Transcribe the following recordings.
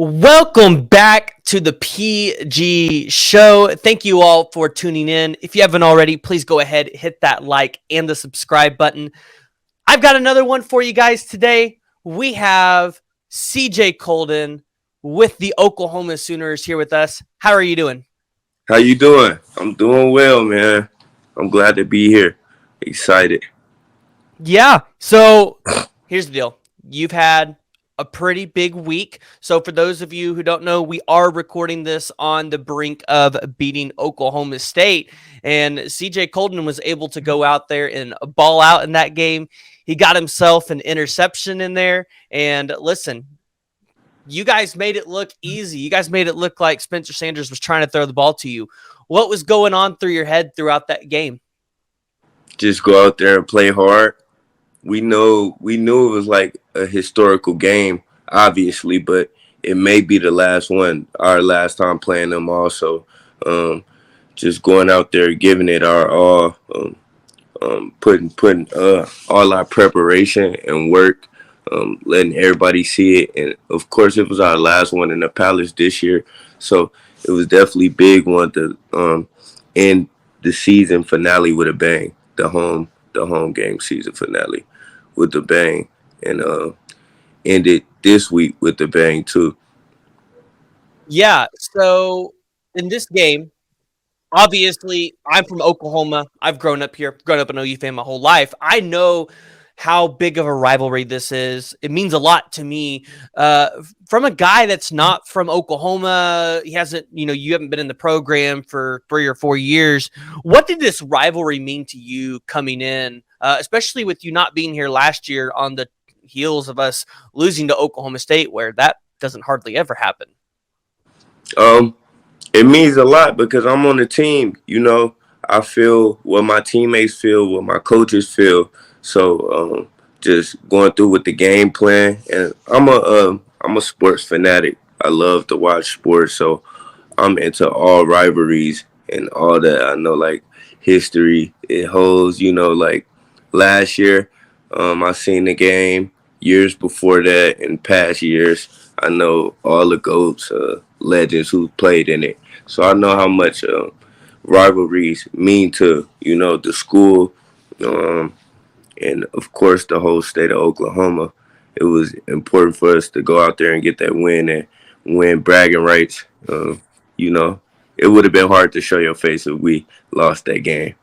Welcome back to the PG Show. Thank you all for tuning in. If you haven't already, please go ahead, hit that like and the subscribe button. I've got another one for you guys today. We have CJ Coldon with the Oklahoma Sooners here with us. How are you doing? How you doing? I'm doing well, man. I'm glad to be here. Excited. Yeah. So here's the deal. You've had a pretty big week. So for those of you who don't know, we are recording this on the brink of beating Oklahoma State. And CJ Coldon was able to go out there and ball out in that game. He got himself an interception in there. And listen, you guys made it look easy. You guys made it look like Spencer Sanders was trying to throw the ball to you. What was going on through your head throughout that game? Just go out there and play hard. We knew it was like a historical game, obviously, but it may be the last one, our last time playing them also. Just going out there, giving it our all, putting all our preparation and work, letting everybody see it. And of course, it was our last one in the Palace this year, so it was definitely big one to end the season finale with a bang. The home game season finale with the bang, and ended this week with the bang too. Yeah. So in this game, obviously, I'm from Oklahoma. I've grown up here, grown up an OU fan my whole life. I know how big of a rivalry this is. It means a lot to me. From a guy that's not from Oklahoma, he hasn't, you haven't been in the program for 3 or 4 years. What did this rivalry mean to you coming in, especially with you not being here last year on the heels of us losing to Oklahoma State, where that doesn't hardly ever happen? Um, it means a lot because I'm on the team. I feel what my teammates feel, what my coaches feel. So just going through with the game plan, and I'm a sports fanatic. I love to watch sports, so I'm into all rivalries and all that. I know like history it holds. Like last year, I seen the game. Years before that, in past years, I know all the goats, legends who played in it. So I know how much rivalries mean to the school, um, and of course the whole state of Oklahoma. It was important for us to go out there and get that win and win bragging rights. You know, it would have been hard to show your face if we lost that game.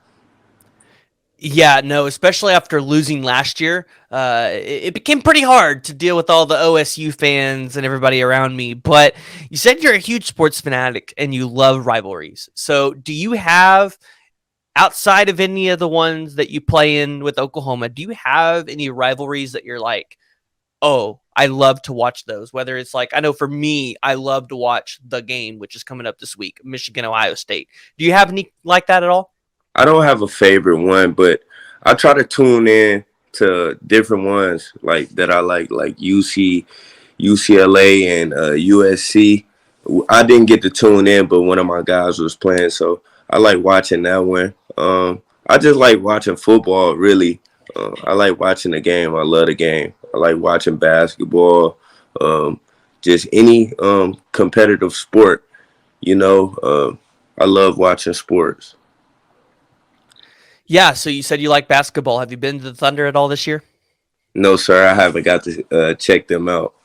Yeah, no, especially after losing last year, it became pretty hard to deal with all the OSU fans and everybody around me. But you said you're a huge sports fanatic and you love rivalries. So, do you have, outside of any of the ones that you play in with Oklahoma, do you have any rivalries that you're like, oh, I love to watch those? Whether it's like, I know for me, I love to watch the game, which is coming up this week, Michigan, Ohio State. Do you have any like that at all? I don't have a favorite one, but I try to tune in to different ones like that I like UCLA and USC. I didn't get to tune in, but one of my guys was playing, so I like watching that one. I just like watching football, really. I like watching the game. I love the game. I like watching basketball, um, just any competitive sport. I love watching sports. Yeah, so you said you like basketball. Have you been to the Thunder at all this year? No, sir, I haven't got to check them out.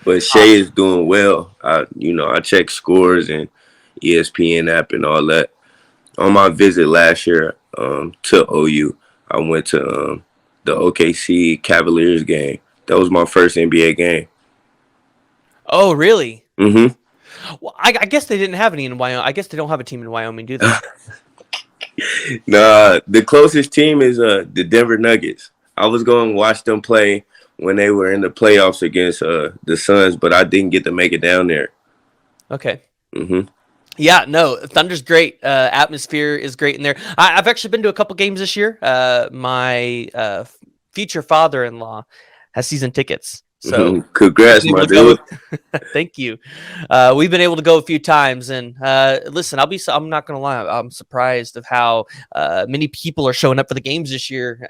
But Uh, Shay is doing well. I check scores and ESPN app and all that. On my visit last year to OU, I went to the OKC Cavaliers game. That was my first NBA game. oh, really? hmm Well, I guess they didn't have any in Wyoming. I guess they don't have a team in Wyoming, do they? Nah, the closest team is the Denver Nuggets. I was going to watch them play when they were in the playoffs against the Suns, but I didn't get to make it down there. Okay. hmm Yeah, no, Thunder's great. Atmosphere is great in there. I've actually been to a couple games this year. My future father-in-law has season tickets, so we've Congrats, been able my to go. dude. Thank you. We've been able to go a few times, and listen, I'm not gonna lie. I'm surprised of how many people are showing up for the games this year,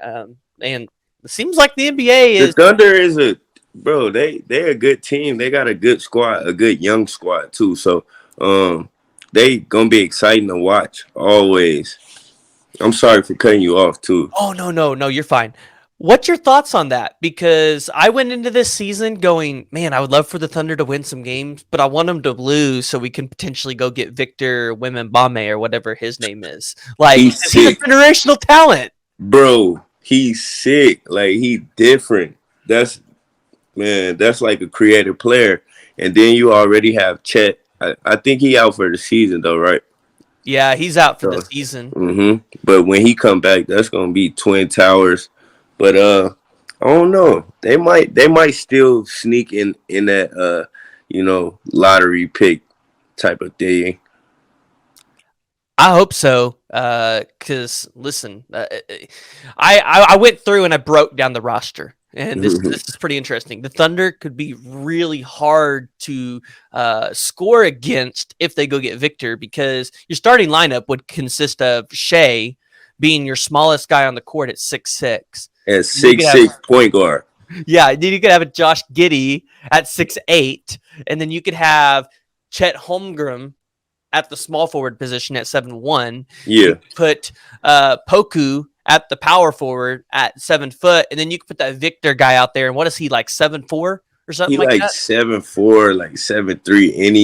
and it seems like the NBA The is. Thunder is bro, they're a good team. They got a good squad, a good young squad too. So they gonna be exciting to watch always. I'm sorry for cutting you off too. Oh, no, you're fine. What's your thoughts on that? Because I went into this season going, man, I would love for the Thunder to win some games, but I want them to lose so we can potentially go get Victor Wembanyama or whatever his name is. Like, He's 'cause he's a sick, generational talent. bro. He's sick. Like he different. That's man. That's like a creative player. And then you already have Chet. I think he out for the season though, right? Yeah, he's out for the So, season. but when he come back, that's gonna be twin towers. But I don't know. They might still sneak in that lottery pick type of thing. I hope so. Because listen, I went through and I broke down the roster, and this is pretty interesting. The Thunder could be really hard to score against if they go get Victor, because your starting lineup would consist of Shea being your smallest guy on the court at 6'6". At You could six have six point guard. Yeah, then you could have a Josh Giddey at 6'8", and then you could have Chet Holmgren at the small forward position at 7'1". Yeah, You put Poku at the power forward at 7 foot, and then you can put that Victor guy out there. And what is he, like 7'4" or something he like like that? 7'4", like 7'3", and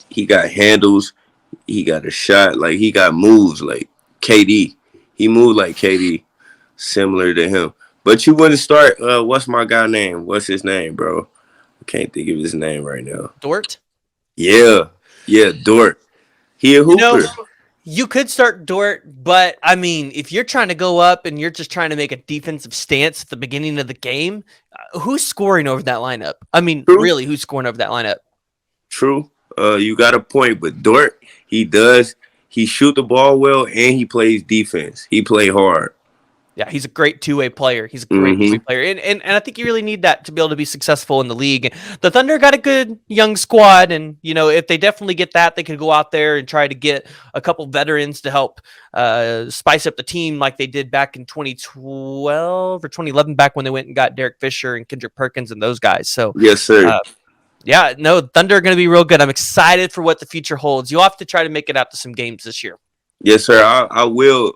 he got handles. He got a shot. Like he got moves like KD. He moved like KD, similar to him. But you wouldn't start. What's my guy name? What's his name, bro? I can't think of his name right now. Dort. Yeah, yeah, Dort. He a You know, hooper. you could start Dort, but I mean, if you're trying to go up and you're just trying to make a defensive stance at the beginning of the game, who's scoring over that lineup? I mean, True, really, who's scoring over that lineup? true. You got a point, but Dort, he shoot the ball well and he plays defense. He play hard. Yeah, he's a great two-way player. He's a great two-way Mm-hmm. player. And I think you really need that to be able to be successful in the league. The Thunder got a good young squad, and if they definitely get that, they could go out there and try to get a couple veterans to help spice up the team like they did back in 2012 or 2011, back when they went and got Derek Fisher and Kendrick Perkins and those guys. So Yes, sir. yeah, no, Thunder are going to be real good. I'm excited for what the future holds. You'll have to try to make it out to some games this year. Yes, sir. I will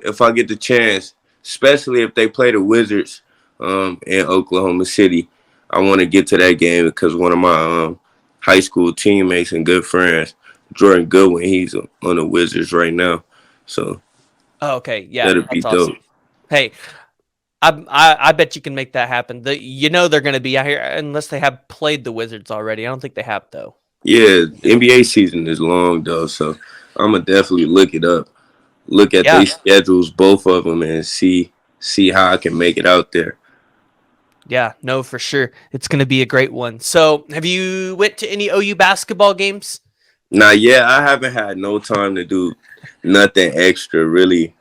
if I get the chance, especially if they play the Wizards in Oklahoma City. I want to get to that game because one of my high school teammates and good friends, Jordan Goodwin, he's on the Wizards right now. So Oh, okay, yeah, that'll be that's awesome. dope. Hey, I bet you can make that happen. They're going to be out here unless they have played the Wizards already. I don't think they have, though. Yeah, NBA season is long though, so I'm gonna definitely look it up. Look at Yeah, their schedules, both of them, and see how I can make it out there. yeah, no, for sure. It's going to be a great one. So, have you went to any OU basketball games? Now, yeah, I haven't had no time to do nothing extra really.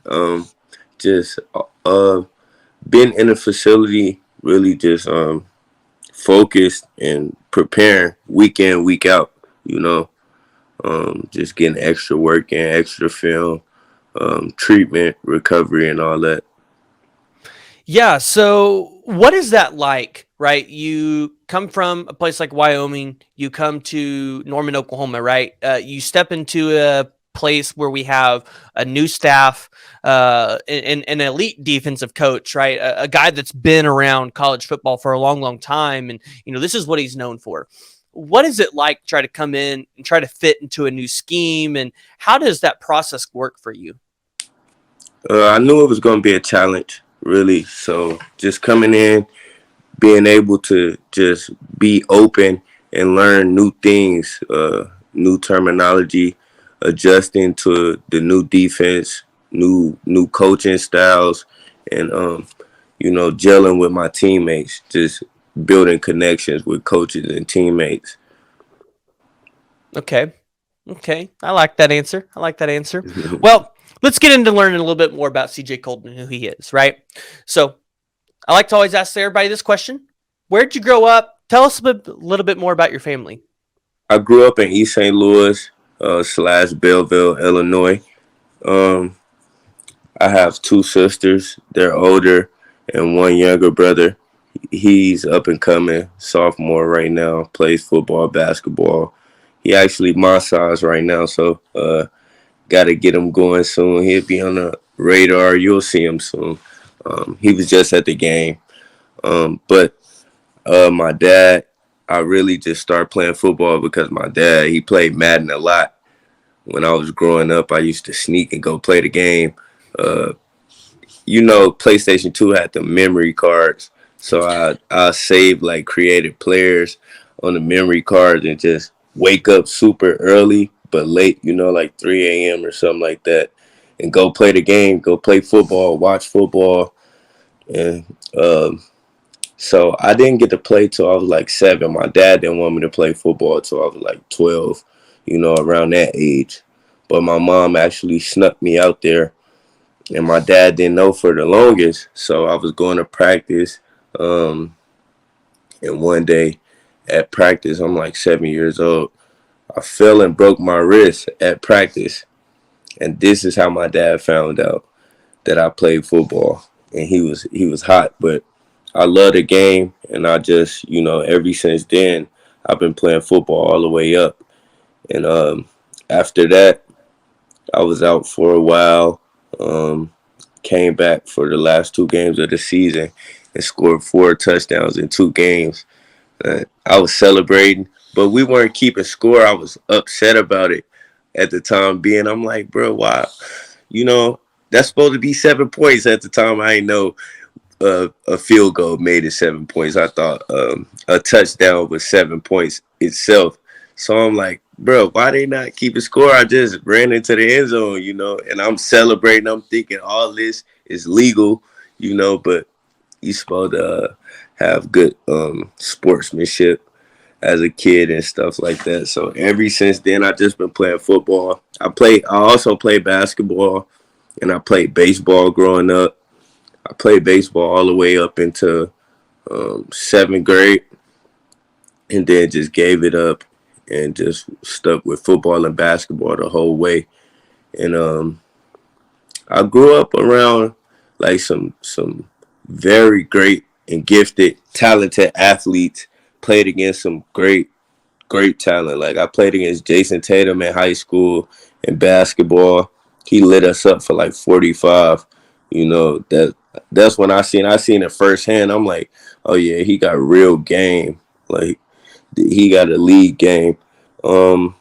Just been in a facility, really just focused and preparing week in, week out. You know, just getting extra work and extra film, treatment, recovery, and all that. Yeah. So, what is that like, right? You come from a place like Wyoming, you come to Norman, Oklahoma, right? You step into a place where we have a new staff, an elite defensive coach, right? A guy that's been around college football for a long, long time. And, this is what he's known for. What is it like to try to come in and try to fit into a new scheme? And how does that process work for you? I knew it was going to be a challenge, really. So just coming in, being able to just be open and learn new things, new terminology, adjusting to the new defense, new coaching styles, and gelling with my teammates, just building connections with coaches and teammates. Okay. Okay. I like that answer. Well, let's get into learning a little bit more about CJ Coldon and who he is, right? So I like to always ask everybody this question. Where'd you grow up? Tell us a little bit more about your family. I grew up in East St. Louis / Belleville, Illinois. Um, I have two sisters. They're older, and one younger brother. he's up and coming, sophomore right now, plays football, basketball. He actually my size right now, so got to get him going soon. He'll be on the radar. You'll see him soon. He was just at the game. But my dad, I really just started playing football because my dad, he played Madden a lot. When I was growing up, I used to sneak and go play the game. Uh, PlayStation 2 had the memory cards. So I saved like creative players on the memory cards and just wake up super early but late, like 3 a.m. or something like that, and go play the game, go play football, watch football. And so I didn't get to play till I was like 7. My dad didn't want me to play football till I was like 12, around that age. But my mom actually snuck me out there, and my dad didn't know for the longest. So I was going to practice, and one day at practice, I'm like 7 years old. I fell and broke my wrist at practice, and this is how my dad found out that I played football. And he was hot, but I love the game, and I just ever since then I've been playing football all the way up. And after that, I was out for a while. Came back for the last 2 games of the season and scored 4 touchdowns in 2 games. I was celebrating, but we weren't keeping score. I was upset about it at the time being. I'm like, bro, why? You know, that's supposed to be 7 points at the time. I ain't know a field goal made it 7 points. I thought a touchdown was 7 points itself. So I'm like, bro, why they not keeping score? I just ran into the end zone, and I'm celebrating. I'm thinking all this is legal, but you supposed to have good sportsmanship as a kid and stuff like that. So ever since then, I just been playing football. I also played basketball, and I played baseball growing up. I played baseball all the way up into 7th grade, and then just gave it up and just stuck with football and basketball the whole way. And I grew up around like some very great and gifted, talented athletes. Played against some great talent. Like I played against Jason Tatum in high school in basketball. He lit us up for like 45. That's when I seen it firsthand. I'm like, oh yeah, he got real game. Like he got a league game. Um,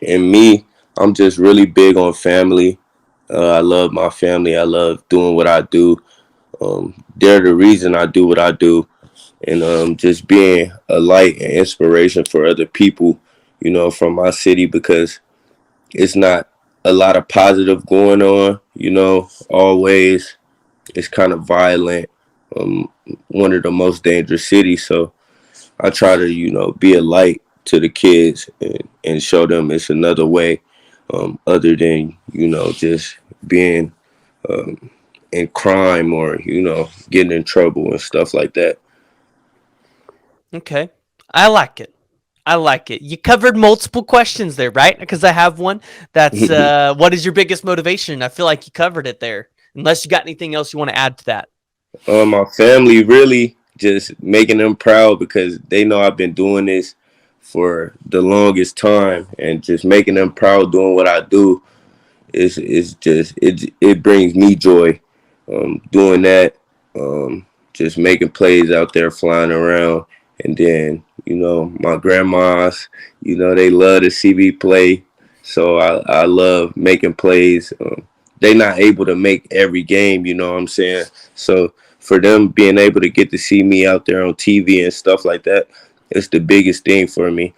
and me, I'm just really big on family. I love my family. I love doing what I do. They're the reason I do what I do, and just being a light and inspiration for other people, from my city, because it's not a lot of positive going on, always. It's kind of violent. Um, One of the most dangerous cities. So I try to, be a light to the kids, and show them it's another way, other than, just being in crime or, getting in trouble and stuff like that. Okay. I like it. I like it. You covered multiple questions there, right? Because I have one that's what is your biggest motivation? I feel like you covered it there. Unless you got anything else you want to add to that. My family, really just making them proud, because they know I've been doing this for the longest time, and just making them proud doing what I do is just it brings me joy. Doing that, just making plays out there, flying around, and then my grandmas, they love to see me play, so I love making plays. They not able to make every game, what I'm saying? So for them being able to get to see me out there on TV and stuff like that, it's the biggest thing for me.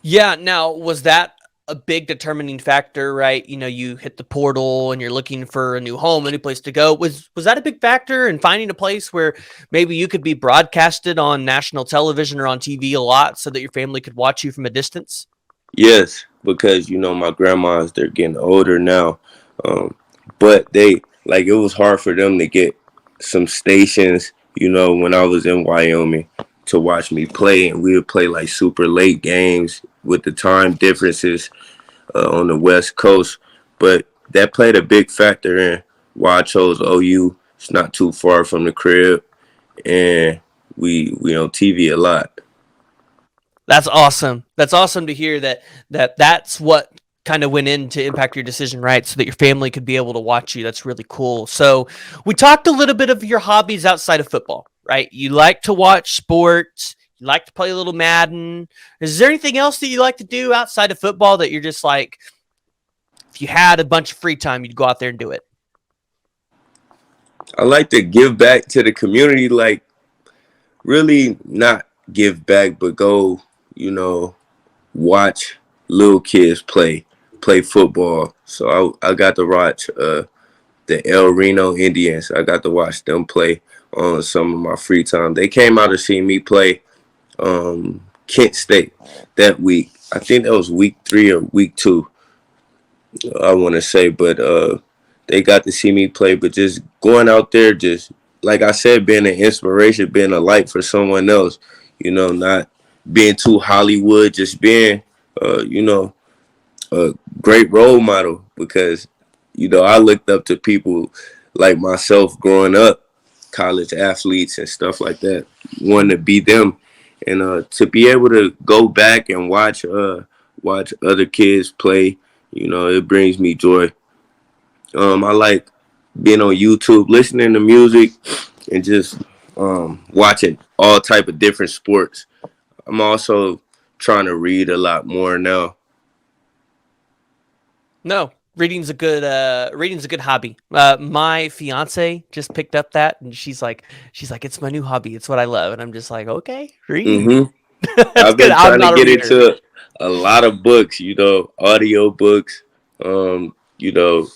Yeah. Now, was that a big determining factor, right? You hit the portal and you're looking for a new home, a new place to go. Was that a big factor in finding a place where maybe you could be broadcasted on national television or on TV a lot so that your family could watch you from a distance? Yes, because my grandmas, they're getting older now, um, but they like it was hard for them to get some stations. When I was in Wyoming, to watch me play, and we would play like super late games with the time differences on the West Coast. But that played a big factor in why I chose OU. It's not too far from the crib, and we on TV a lot. That's awesome. That's awesome to hear that's what kind of went in to impact your decision, right? So that your family could be able to watch you. That's really cool. So we talked a little bit of your hobbies outside of football, right? You like to watch sports. You like to play a little Madden. Is there anything else that you like to do outside of football that you're just like, if you had a bunch of free time, you'd go out there and do it? I like to give back to the community, like really not give back, but go, you know, watch little kids play football. So I got to watch the El Reno Indians. I got to watch them play on some of my free time. They came out to see me play Kent State that week. I think that was week 3 or week 2. I want to say, but they got to see me play. But just going out there, just like I said, being an inspiration, being a light for someone else. You know, not being too Hollywood, just being, you know, a great role model because, you know, I looked up to people like myself growing up, college athletes and stuff like that, wanting to be them. And to be able to go back and watch other kids play, you know, it brings me joy. I like being on YouTube, listening to music, and just watching all type of different sports. I'm also trying to read a lot more now. No, reading's a good hobby. My fiance just picked up that, and she's like, it's my new hobby. It's what I love, and I'm just like, okay, reading. hmm That's I've good. been I'm trying to not a get reader. into a lot of books, you know, audio books, you know,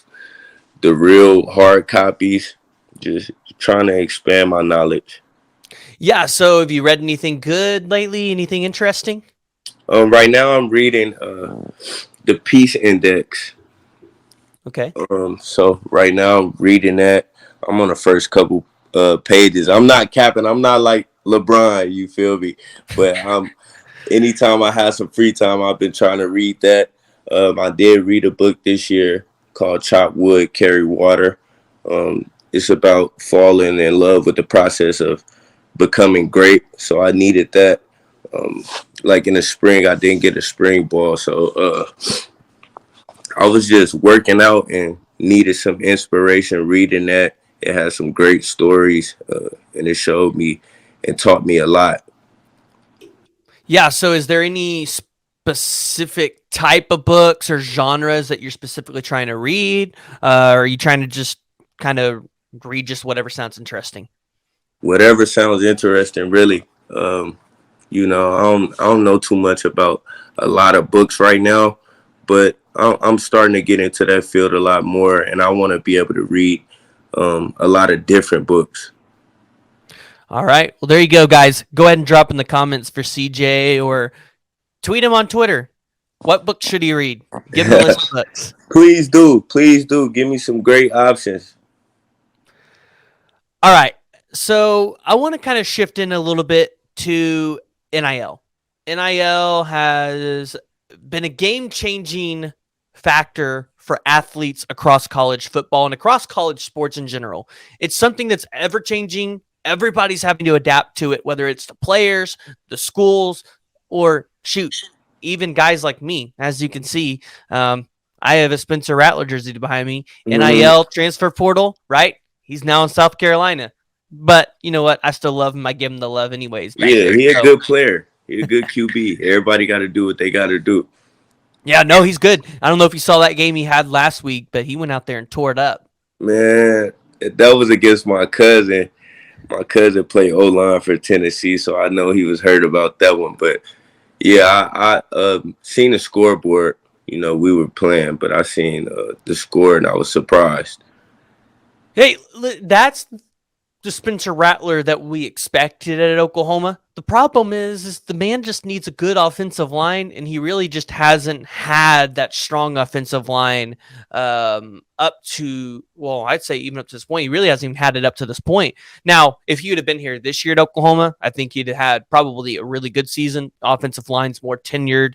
the real hard copies, just trying to expand my knowledge. Yeah. So, have you read anything good lately? Anything interesting? Right now I'm reading the Peace Index. Okay. So right now I'm reading that. I'm on the first couple pages. I'm not capping. I'm not like LeBron, you feel me? But anytime I have some free time, I've been trying to read that. I did read a book this year called Chop Wood, Carry Water. It's about falling in love with the process of becoming great. So I needed that. Um, like in the spring, I didn't get a spring ball. So I was just working out and needed some inspiration reading that. It had some great stories and it showed me and taught me a lot. Yeah. So, is there any specific type of books or genres that you're specifically trying to read? Or are you trying to just kind of read just whatever sounds interesting? Whatever sounds interesting, really. You know, I don't know too much about a lot of books right now, but I'm starting to get into that field a lot more, and I want to be able to read a lot of different books. All right. Well, there you go, guys. Go ahead and drop in the comments for CJ or tweet him on Twitter. What book should he read? Give him a list of books. Please do. Give me some great options. All right. So I want to kind of shift in a little bit to NIL. NIL has been a game changing factor for athletes across college football and across college sports in general. It's something that's ever changing. Everybody's having to adapt to it, whether it's the players, the schools, or shoot, even guys like me. As you can see, I have a Spencer Rattler jersey behind me. hmm NIL transfer portal, right? He's now in South Carolina. But you know what? I still love him. I give him the love anyways back Yeah, there. he a So, good player. He a good QB. Everybody got to do what they got to do. yeah, no, he's good. I don't know if you saw that game he had last week, but he went out there and tore it up. Man, that was against my cousin. My cousin played O line for Tennessee, so I know he was hurt about that one. But yeah, I seen the scoreboard. You know, we were playing, but I seen the score and I was surprised. Hey, that's the Spencer Rattler that we expected at Oklahoma. The problem is the man just needs a good offensive line, and he really just hasn't had that strong offensive line up to, well, I'd say even up to this point. He really hasn't even had it up to this point. Now, if you'd have been here this year at Oklahoma, I think you'd have had probably a really good season. Offensive line's more tenured.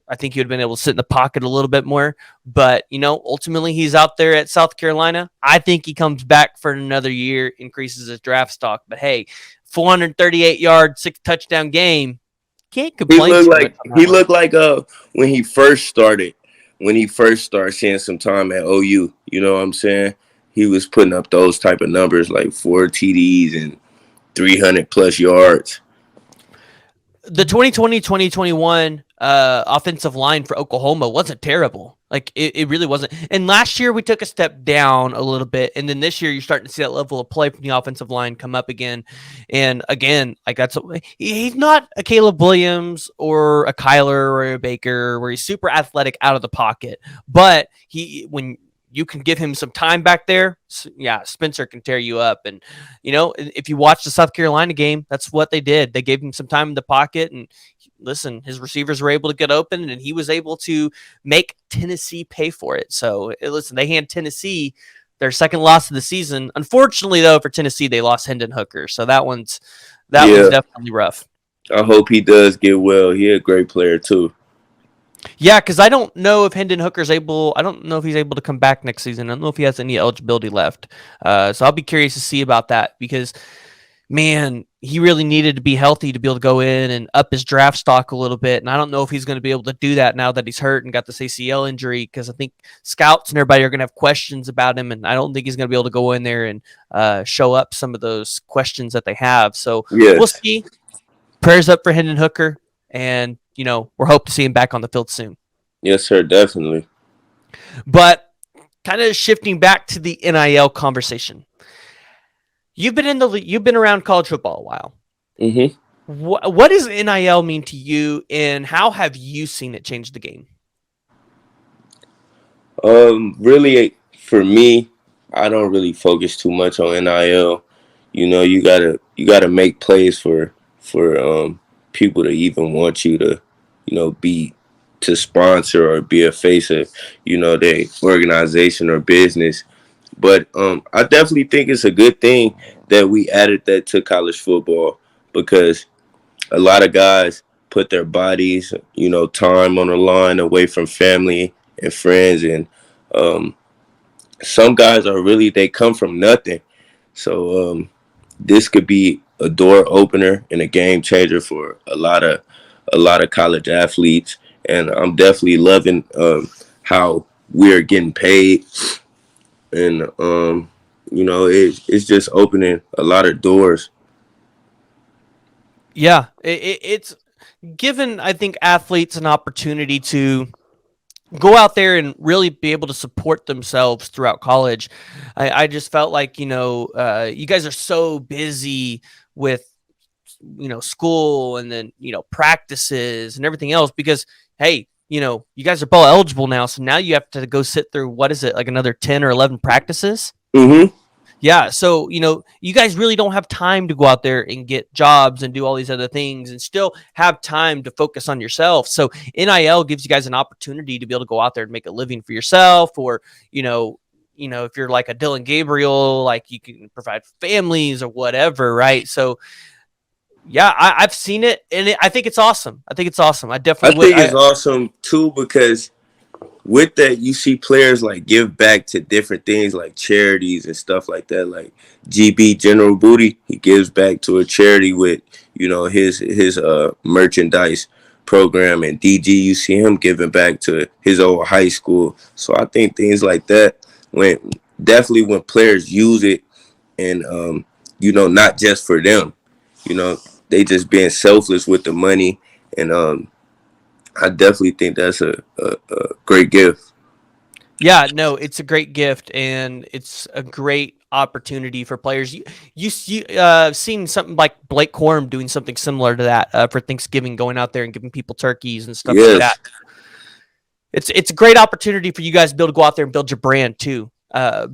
I think he would have been able to sit in the pocket a little bit more. But, ultimately he's out there at South Carolina. I think he comes back for another year, increases his draft stock. But hey, 438-yard, 6-touchdown game. Can't complain too much on that He one. looked like when he first started seeing some time at OU. You know what I'm saying? He was putting up those type of numbers like 4 TDs and 300 plus yards. The 2020-2021 offensive line for Oklahoma wasn't terrible. Like it really wasn't. And last year we took a step down a little bit, and then this year you're starting to see that level of play from the offensive line come up again. And again, like he's not a Caleb Williams or a Kyler or a Baker where he's super athletic out of the pocket, but when you can give him some time back there, yeah, Spencer can tear you up. And, if you watch the South Carolina game, that's what they did. They gave him some time in the pocket, and listen, his receivers were able to get open, and he was able to make Tennessee pay for it. So, listen, they hand Tennessee their second loss of the season. Unfortunately, though, for Tennessee, they lost Hendon Hooker. So that one's definitely rough. I hope he does get well. He's a great player, too. Yeah, because I don't know if Hendon Hooker's able. I don't know if he's able to come back next season. I don't know if he has any eligibility left. So I'll be curious to see about that because, man, he really needed to be healthy to be able to go in and up his draft stock a little bit. And I don't know if he's going to be able to do that now that he's hurt and got this ACL injury because I think scouts and everybody are going to have questions about him. And I don't think he's going to be able to go in there and show up some of those questions that they have. So we'll see. Prayers up for Hendon Hooker. And, we're hoping to see him back on the field soon. Yes, sir, definitely. But kind of shifting back to the NIL conversation. You've been around college football a while. Mm-hmm. What does NIL mean to you, and how have you seen it change the game? Really, for me, I don't really focus too much on NIL. You gotta make plays for people to even want you to, be to sponsor or be a face of, their organization or business. But I definitely think it's a good thing that we added that to college football because a lot of guys put their bodies, time on the line away from family and friends. And some guys they come from nothing. So this could be a door opener and a game changer for a lot of college athletes. And I'm definitely loving how we're getting paid. And, it's just opening a lot of doors. Yeah, it's given, I think, athletes an opportunity to go out there and really be able to support themselves throughout college. I just felt like, you guys are so busy with, school and then, practices and everything else because, hey, you guys are ball eligible now. So now you have to go sit through, what is it, like another 10 or 11 practices? Mm-hmm. Yeah. So, you guys really don't have time to go out there and get jobs and do all these other things and still have time to focus on yourself. So NIL gives you guys an opportunity to be able to go out there and make a living for yourself or, if you're like a Dylan Gabriel, like you can provide families or whatever. Right. So, yeah, I've seen it and I think it's awesome. I think it's awesome too because with that, you see players like give back to different things like charities and stuff like that. Like GB General Booty, he gives back to a charity with his merchandise program, and DG, you see him giving back to his old high school. So I think things like that when players use it and not just for them, they just being selfless with the money and I definitely think that's a great gift. Yeah, no, it's a great gift and it's a great opportunity for players. You seen something like Blake Corum doing something similar to that for Thanksgiving, going out there and giving people turkeys and stuff like that. It's a great opportunity for you guys to be able to go out there and build your brand too.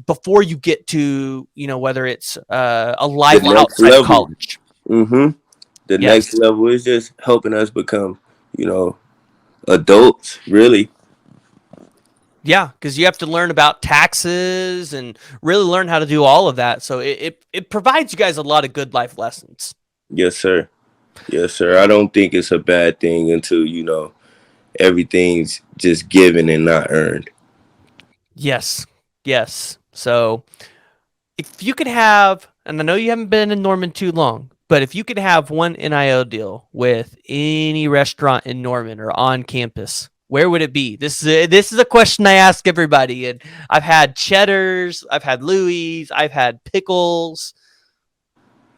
Before you get to whether it's a life outside of college. Mm-hmm. The next level is just helping us become adults, really. Yeah, because you have to learn about taxes and really learn how to do all of that. So it provides you guys a lot of good life lessons. Yes, sir. Yes, sir. I don't think it's a bad thing until everything's just given and not earned. Yes. Yes. So if you could have, and I know you haven't been in Norman too long, but if you could have one NIL deal with any restaurant in Norman or on campus, where would it be? This is a question I ask everybody, and I've had Cheddars, I've had Louis, I've had Pickles,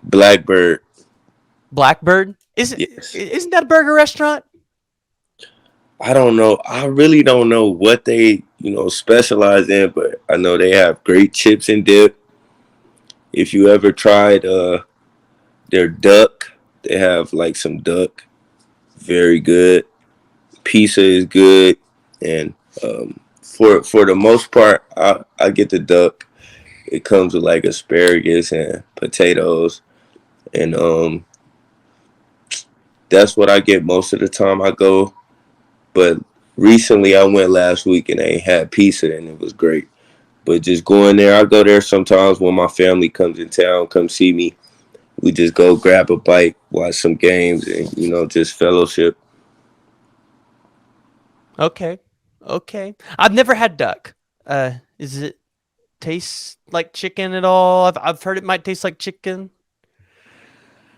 Blackbird, Blackbird. yes. Isn't that a burger restaurant? I don't know. I really don't know what they, specialize in, but I know they have great chips and dip. If you ever tried their duck, they have like some duck, very good. Pizza is good, and for the most part, I get the duck. It comes with like asparagus and potatoes, and that's what I get most of the time I go. But recently, I went last week and they had pizza, and it was great. But just going there, I go there sometimes when my family comes in town, come see me. We just go grab a bite, watch some games, and just fellowship. Okay. Okay. I've never had duck. Is it taste like chicken at all? I've heard it might taste like chicken.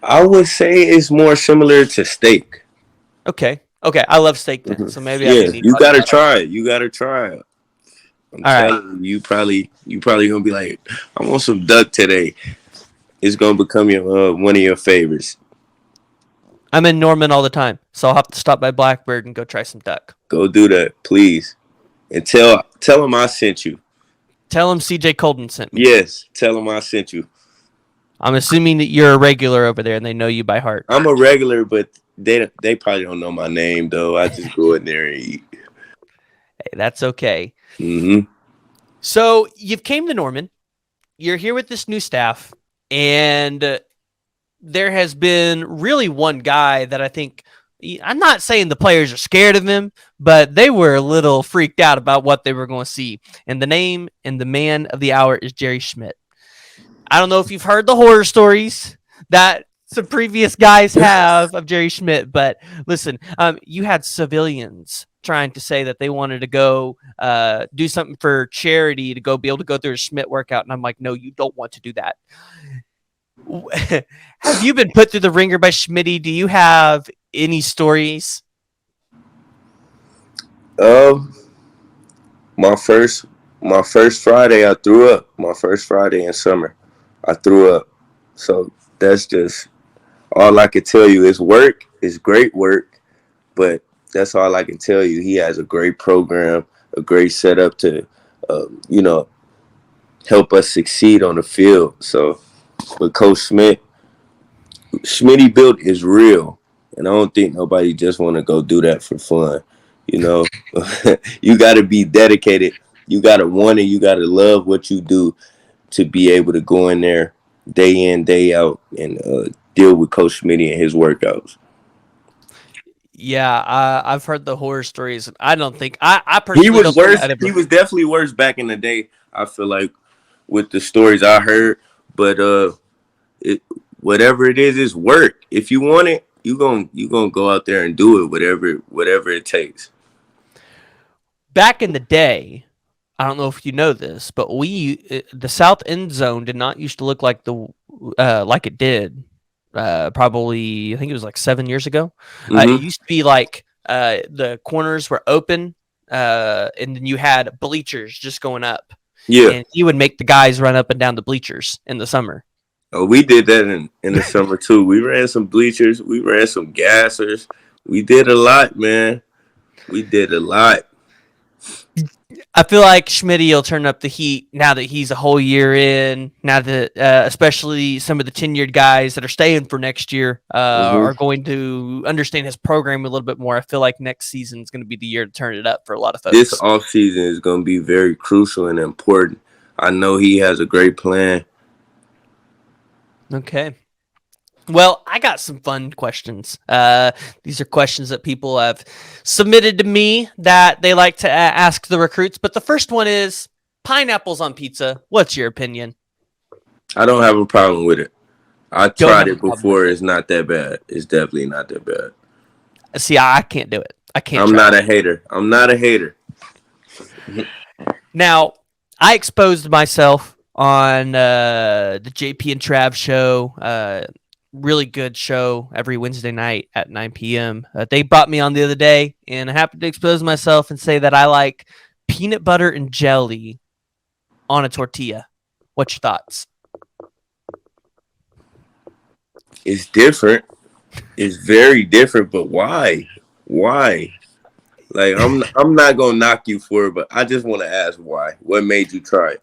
I would say it's more similar to steak. Okay. Okay. I love steak then, Hmm. so maybe I do Yeah, need you to try gotta that. try it. You gotta try it. I'm All right. telling you, you probably gonna be like, I want some duck today. It's gonna become your one of your favorites. I'm in Norman all the time, so I'll have to stop by Blackbird and go try some duck. Go do that, please, and tell them I sent you. Tell them CJ Coldon sent me. Yes, tell them I sent you. I'm assuming that you're a regular over there and they know you by heart. I'm a regular, but they probably don't know my name though. I just go in there and eat. Hey, that's okay. Hmm. So you've came to Norman. You're here with this new staff, and there has been really one guy that I think. I'm not saying the players are scared of him, but they were a little freaked out about what they were going to see. And the name and the man of the hour is Jerry Schmidt. I don't know if you've heard the horror stories that some previous guys have of Jerry Schmidt, but listen, you had civilians trying to say that they wanted to go do something for charity to go be able to go through a Schmidt workout, and I'm like, no, you don't want to do that. Have you been put through the ringer by Schmitty? Do you have any stories? Um, my first my first Friday I threw up. My first Friday in summer, I threw up. So that's just all I can tell you. It's work. It's great work, but that's all I can tell you. He has a great program, a great setup to, uh, you know, help us succeed on the field. So with Coach Smith, Schmitty built is real, and I don't think nobody just want to go do that for fun. You know, you got to be dedicated. You got to want it. You got to love what you do to be able to go in there day in, day out, and deal with Coach Schmitty and his workouts. Yeah, I've heard the horror stories. I don't think I He personally was don't think worse. I'd He ever. was definitely worse back in the day. I feel like with the stories I heard, but it, whatever it is work. If you want it, you gonna go out there and do it. Whatever it takes. Back in the day, I don't know if you know this, but the south end zone did not used to look like it did. Probably I think it was like 7 years ago. It Hmm. used to be like the corners were open, and then you had bleachers just going up, Yeah. and you would make the guys run up and down the bleachers in the summer. Oh, we did that in the summer too. We ran some bleachers. We ran some gassers. We did a lot, man. We did a lot. I feel like Schmitty will turn up the heat now that he's a whole year in. Now that especially some of the tenured guys that are staying for next year are Hmm. going to understand his program a little bit more. I feel like next season is going to be the year to turn it up for a lot of This folks. off season is gonna be very crucial and important. I know he has a great plan. Okay. Well, I got some fun questions. These are questions that people have submitted to me that they like to ask the recruits. But the first one is pineapples on pizza. What's your opinion? I don't have a problem with it. I Don't tried have a it problem with before. it. It's not that bad. It's definitely not that bad. See, I can't do it. I can't I'm try not it. a hater. I'm not a hater. Now, I exposed myself on the JP and Trav show. Really good show every Wednesday night at 9 p.m. They brought me on the other day, and I happened to expose myself and say that I like peanut butter and jelly on a tortilla. What's your thoughts? It's different. It's very different, but why? Why? Like I'm not gonna knock you for it, but I just want to ask why. What made you try it?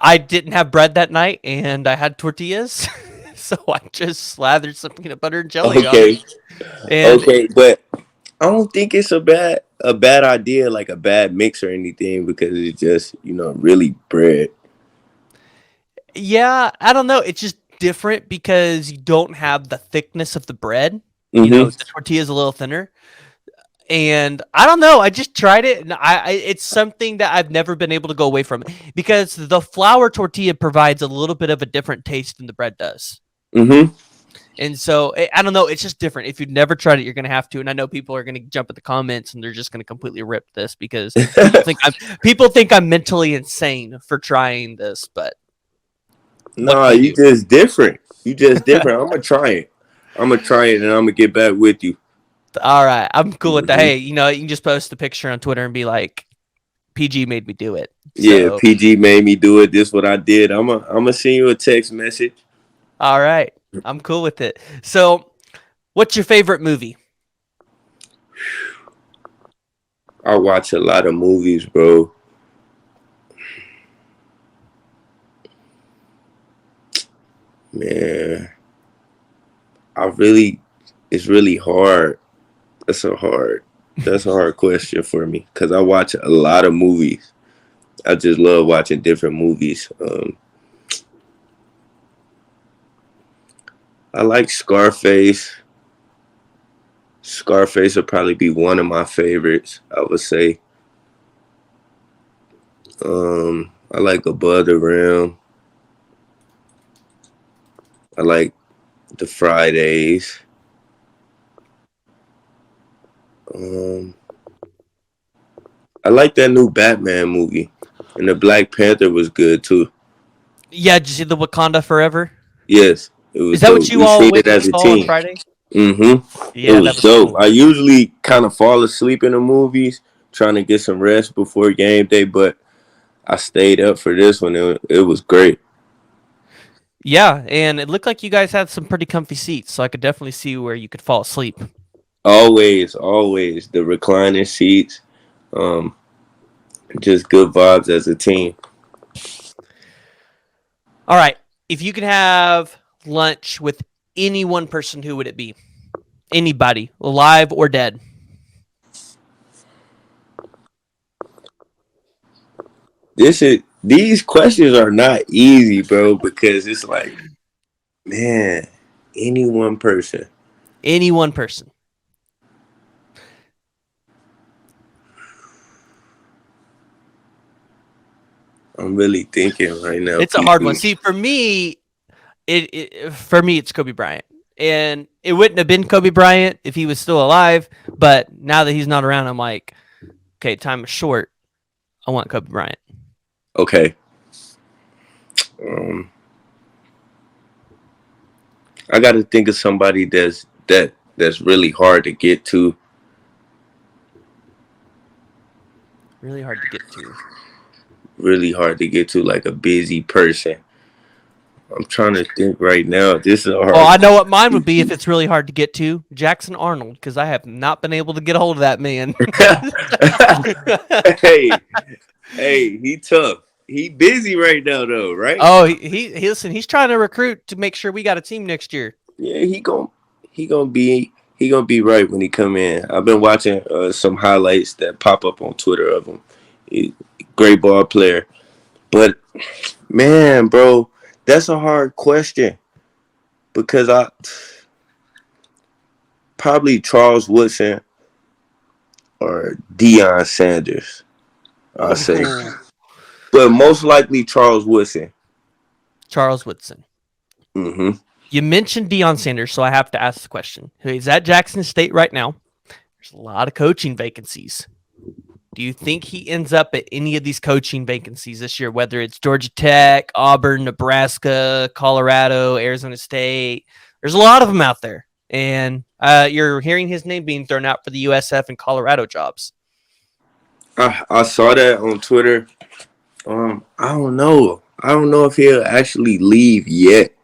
I didn't have bread that night, and I had tortillas, so I just slathered some peanut butter and jelly on it. Okay, And okay, but I don't think it's a bad idea, like a bad mix or anything, because it's just really bread. yeah, I don't know. It's just different because you don't have the thickness of the bread. Mm-hmm. The tortilla is a little thinner. And I don't know. I just tried it, and it's something that I've never been able to go away from because the flour tortilla provides a little bit of a different taste than the bread does. Mm-hmm. And so I don't know. It's just different. If you've never tried it, you're gonna have to. And I know people are gonna jump at the comments and they're just gonna completely rip this because people think I'm mentally insane for trying this. But what Nah, can you you just different. You just different. I'm gonna try it. I'm gonna try it, and I'm gonna get back with you. do? All right, I'm cool with that. Hmm. Hey, you can just post a picture on Twitter and be like, "PG made me do it." Yeah, So, PG made me do it. This is what I did. I'm gonna send you a text message. all right, I'm cool with it. So, what's your favorite movie? I watch a lot of movies, bro. Man, it's really hard. That's a hard question for me because I watch a lot of movies. I just love watching different movies. I like Scarface. Scarface would probably be one of my favorites, I would say. I like Above the Rim. I like the Fridays. Um, I like that new Batman movie, and the Black Panther was good too. Yeah, did you see the Wakanda Forever? Yes, it was Is that dope. what you We all seen went it and as a saw on team. Friday? It Yeah, was that was dope. cool. I usually kind of fall asleep in the movies, trying to get some rest before game day, but I stayed up for this one. It was great. Yeah, and it looked like you guys had some pretty comfy seats, so I could definitely see where you could fall asleep. Always the reclining seats. Um, just good vibes as a team. All right, if you could have lunch with any one person, who would it be? Anybody, alive or dead? These questions are not easy, bro, because it's like, man, any one person. Any one person. I'm really thinking right now, It's a hard one. PG. See, for me, it's Kobe Bryant, and it wouldn't have been Kobe Bryant if he was still alive. But now that he's not around, I'm like, okay, time is short. I want Kobe Bryant. Okay. Um, I got to think of somebody that's really hard to get to. Really hard to get to. Really hard to get to, like a busy person. I'm trying to think right now. This is a Oh, hard. I know what mine would be if it's really hard to get to. Jackson Arnold, because I have not been able to get a hold of that man. hey, hey, he tough. He busy right now though, right? Oh, listen. He's trying to recruit to make sure we got a team next year. Yeah, he gonna be right when he come in. I've been watching some highlights that pop up on Twitter of him. Great ball player, but man, bro, that's a hard question because I probably Charles Woodson or Deion Sanders. I say, Oh, but most likely Charles Woodson. Charles Woodson. Mm-hmm. You mentioned Deion Sanders, so I have to ask the question: He's at Jackson State right now. There's a lot of coaching vacancies. Do you think he ends up at any of these coaching vacancies this year, whether it's Georgia Tech, Auburn, Nebraska, Colorado, Arizona State? There's a lot of them out there. And you're hearing his name being thrown out for the USF and Colorado jobs. I saw that on Twitter. I don't know. I don't know if he'll actually leave yet.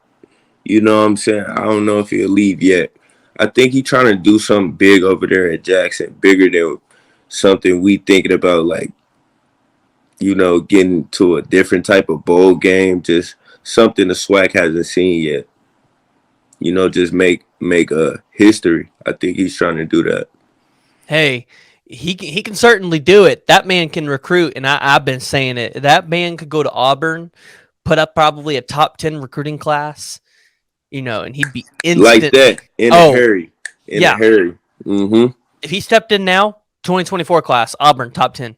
You know what I'm saying? I don't know if he'll leave yet. I think he's trying to do something big over there at Jackson, bigger than something we thinking about, like, getting to a different type of bowl game, just something the SWAC hasn't seen yet. Just make a history. I think he's trying to do that. Hey, he can certainly do it. That man can recruit, and I've been saying it. That man could go to Auburn, put up probably a top 10 recruiting class, and he'd be instant. Like that, in a hurry. In a hurry. Mm-hmm. If he stepped in now, 2024 class, Auburn, top 10.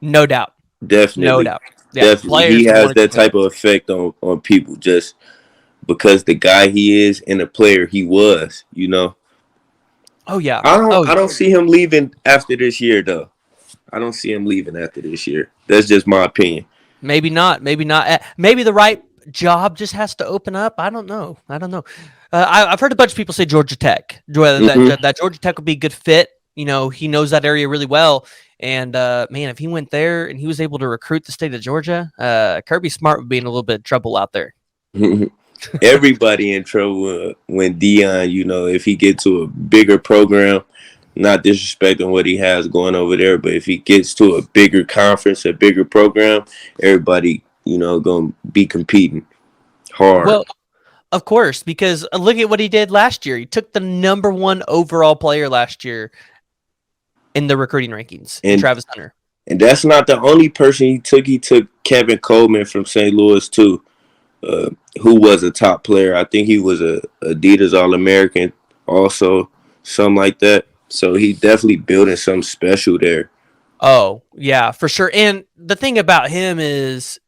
No doubt. Definitely. No doubt. Yeah, definitely. He has that type of effect on people just because the guy he is and the player he was, Oh, yeah. I don't see him leaving after this year, though. I don't see him leaving after this year. That's just my opinion. Maybe not. Maybe not. Maybe the right job just has to open up. I don't know. I've heard a bunch of people say Georgia Tech. That Georgia Tech would be a good fit. He knows that area really well. And, man, if he went there and he was able to recruit the state of Georgia, Kirby Smart would be in a little bit of trouble out there. Everybody in trouble when Deion, if he gets to a bigger program, not disrespecting what he has going over there, but if he gets to a bigger conference, a bigger program, everybody, going to be competing hard. Well, of course, because look at what he did last year. He took the number 1 overall player last year in the recruiting rankings, Travis Hunter. And that's not the only person he took. He took Kevin Coleman from St. Louis, too, who was a top player. I think he was a Adidas All-American also, something like that. So he definitely building something special there. Oh, yeah, for sure. And the thing about him is,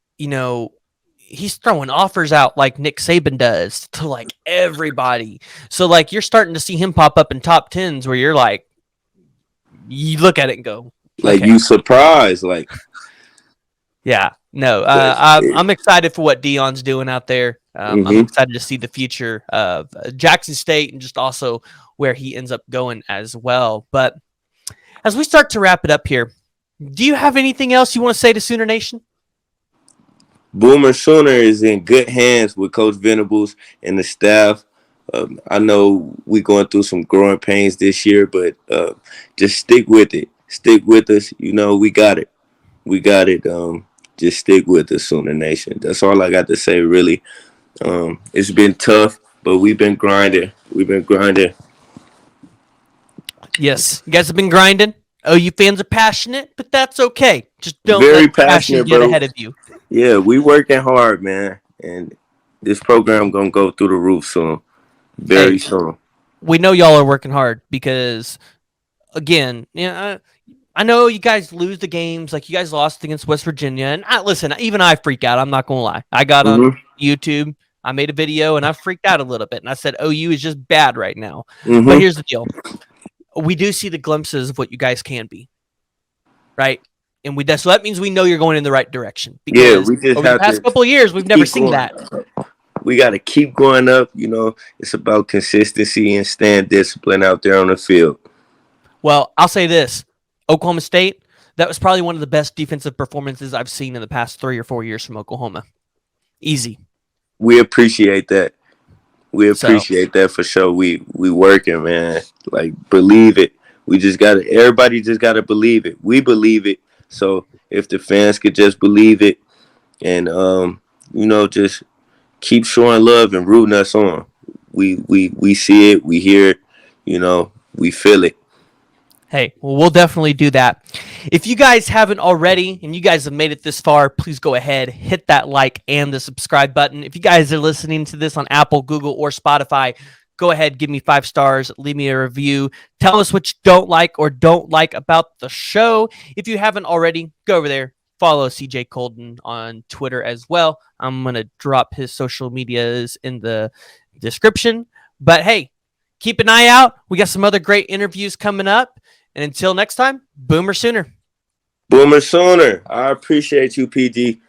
he's throwing offers out like Nick Saban does to like everybody. So like you're starting to see him pop up in top 10s where you're like, you look at it and go, like, okay. You surprised, like. Yeah, no, I'm excited for what Deion's doing out there. I'm excited to see the future of Jackson State and just also where he ends up going as well. But as we start to wrap it up here, do you have anything else you want to say to Sooner Nation? Boomer Sooner is in good hands with Coach Venables and the staff. I know we're going through some growing pains this year, but just stick with it. Stick with us. We got it. We got it. Just stick with us, Sooner Nation. That's all I got to say, really. It's been tough, but we've been grinding. Yes, you guys have been grinding. OU fans are passionate, but that's okay. Just don't Very let passion get ahead of you. Yeah, we working hard, man. And this program going to go through the roof soon. Very soon. We know y'all are working hard because, again, I know you guys lose the games. Like, you guys lost against West Virginia. And listen, even I freak out. I'm not going to lie. I got on YouTube. I made a video, and I freaked out a little bit. And I said, OU is just bad right now. But here's the deal. We do see the glimpses of what you guys can be. Right? And so that means we know you're going in the right direction. Because we just over the past couple of years, we've never seen that. We got to keep going up. It's about consistency and staying disciplined out there on the field. Well, I'll say this. Oklahoma State, that was probably one of the best defensive performances I've seen in the past 3 or 4 years from Oklahoma. Easy. We appreciate that. We appreciate that for sure. We working, man. Like, believe it. Everybody just got to believe it. We believe it. So if the fans could just believe it and, just keep showing love and rooting us on. We see it. We hear it. We feel it. Hey, well, we'll definitely do that. If you guys haven't already, and you guys have made it this far, please go ahead, hit that like and the subscribe button. If you guys are listening to this on Apple, Google, or Spotify, go ahead, give me 5 stars, leave me a review. Tell us what you don't like about the show. If you haven't already, go over there. Follow CJ Coldon on Twitter as well. I'm going to drop his social medias in the description. But hey, keep an eye out. We got some other great interviews coming up. And until next time, Boomer Sooner. Boomer Sooner. I appreciate you, PG.